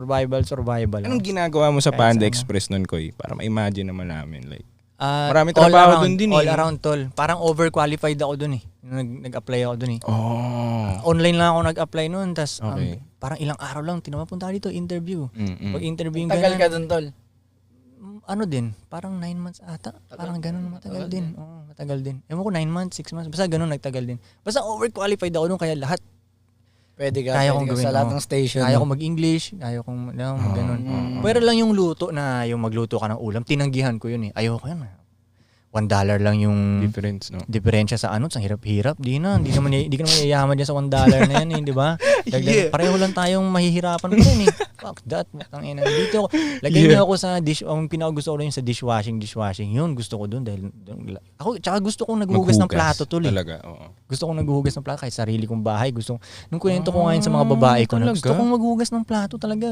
Survival. Anong ginagawa mo sa Kahit Panda sa Express nun, Koy? Para ma-imagine naman namin. Like, Maraming trabaho dun din all around, tol. Parang overqualified ako dun eh. Nag-apply ako dun eh. Online lang ako nag-apply nun. Tas Okay. parang ilang araw lang, punta ka dito, interview. Pag interview yung Tagal ganun. ka dun, tol. Ano din, parang 9 months ata. Parang ganun, matagal din. Oo, matagal din. Ewan ko, 9 months, 6 months. Basta ganun, nagtagal din. Basta overqualified ako dun, kaya lahat. Pwede ka, Kaya pwede kong ka gawin, sa lahat oo. ng station. Kaya ko mag-English, kaya kong ganun. Pero lang yung luto na yung magluto ka ng ulam, tinanggihan ko yun eh. Ayoko yun. $1 lang yung difference, no? diferensya sa ano, sa hirap-hirap. Di ka naman yayaman dyan sa $1 na yan eh, di ba? Pareho lang tayong mahihirapan pa rin eh. Fuck that. Dito, lagay niyo ako sa ang pinakagusto ko rin sa dishwashing. Yun, gusto ko dun dahil ako, tsaka gusto kong naghuhugas ng plato tuloy. Talaga, oo. Gusto kong naghuhugas ng plato kahit sarili kong bahay. Nung kwento ko ngayon sa mga babae ko na gusto kong maghuhugas ng plato talaga.